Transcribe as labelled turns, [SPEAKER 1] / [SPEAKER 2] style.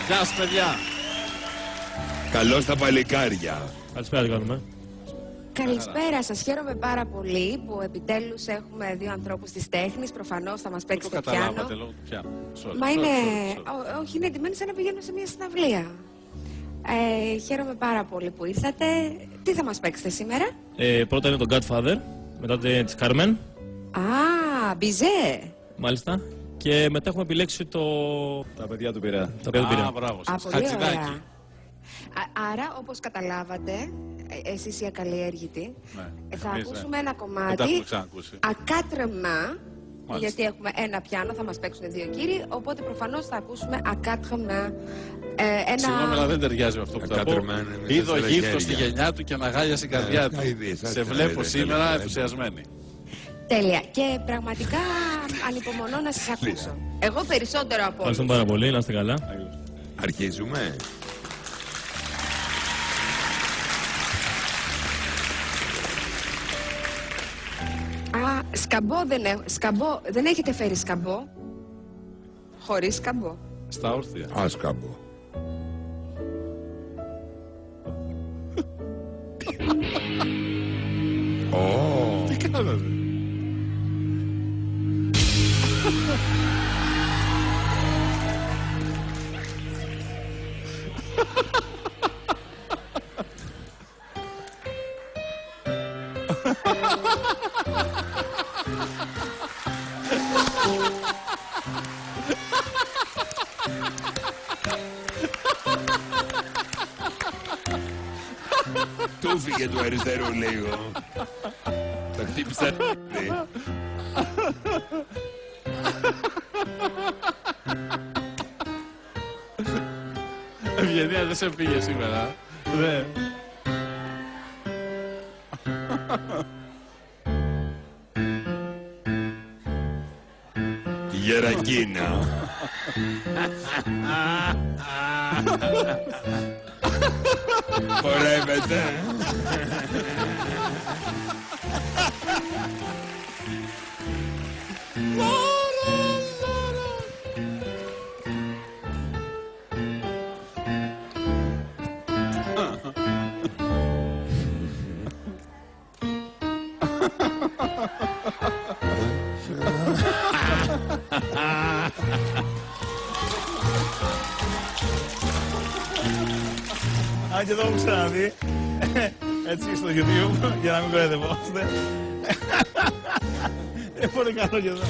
[SPEAKER 1] Γεια σας, παιδιά.
[SPEAKER 2] Καλώς τα παλικάρια.
[SPEAKER 3] Καλησπέρα, τι κάνουμε.
[SPEAKER 4] Καλησπέρα σας. Χαίρομαι πάρα πολύ που επιτέλους έχουμε δύο ανθρώπους της τέχνης. Προφανώς θα μας παίξετε πιάνο.
[SPEAKER 1] Καταλάβατε λόγω του πιάνου.
[SPEAKER 4] Μα είναι... Όχι, είναι εντυμένοι σαν να πηγαίνουν σε μια συναυλία. Χαίρομαι πάρα πολύ που ήρθατε. Τι θα μας παίξετε σήμερα?
[SPEAKER 3] Πρώτα είναι το Godfather, μετά της Carmen.
[SPEAKER 4] Α, Μπιζέ.
[SPEAKER 3] Μάλιστα. Και μετά έχουμε επιλέξει το...
[SPEAKER 5] Τα παιδιά του Πειραιά.
[SPEAKER 3] Τα παιδιά του Πειραιά.
[SPEAKER 1] Μπράβο σας.
[SPEAKER 4] Πολύ
[SPEAKER 1] Χατζηδάκι.
[SPEAKER 4] ωραία. Άρα, όπως καταλάβατε, εσείς οι ακαλλιέργητοι, θα
[SPEAKER 1] εμείς,
[SPEAKER 4] ακούσουμε ένα
[SPEAKER 1] Δεν τα
[SPEAKER 4] κομμάτι
[SPEAKER 1] έχουμε ξανακούσει.
[SPEAKER 4] ακάτρεμα,
[SPEAKER 1] Μάλιστα.
[SPEAKER 4] γιατί έχουμε ένα πιάνο, θα μας παίξουν δύο κύριοι, οπότε προφανώς θα ακούσουμε ακάτρεμα.
[SPEAKER 1] Συγγνώμη, αλλά δεν ταιριάζει με αυτό που θα πω.
[SPEAKER 2] Ακάτρεμα είναι με
[SPEAKER 1] Είδω
[SPEAKER 2] τέσσερα
[SPEAKER 1] γύφτο στη
[SPEAKER 2] χέρια.
[SPEAKER 1] γενιά του και αναγάλια στην καρδιά του.
[SPEAKER 2] Αηδείς,
[SPEAKER 1] Σε
[SPEAKER 2] ας
[SPEAKER 1] βλέπω
[SPEAKER 2] το
[SPEAKER 1] σήμερα
[SPEAKER 2] λέτε.
[SPEAKER 1] ενθουσιασμένη.
[SPEAKER 4] Τέλεια. Και πραγματικά ανυπομονώ να σας ακούσω. Εγώ περισσότερο από όλους.
[SPEAKER 3] Ευχαριστούμε πάρα πολύ, να είστε καλά.
[SPEAKER 2] Αρχίζουμε.
[SPEAKER 4] Α, σκαμπό δεν έχω. Σκαμπό, δεν έχετε φέρει σκαμπό? Χωρίς σκαμπό.
[SPEAKER 1] Στα όρθια.
[SPEAKER 2] Άσκαμπο. Ω,
[SPEAKER 1] Τι κάνατε.
[SPEAKER 2] του φύγε του αριστερού λίγο. Τα χτύπησα.
[SPEAKER 1] Ευγενία δεν σε πήγε σήμερα. Ναι.
[SPEAKER 2] Γερακίνα. Χορεύεται.
[SPEAKER 5] Αν και το έχω ξαναδεί, έτσι στο YouTube, για να μην κοροϊδευόμαστε. Είναι πολύ καλό και εδώ.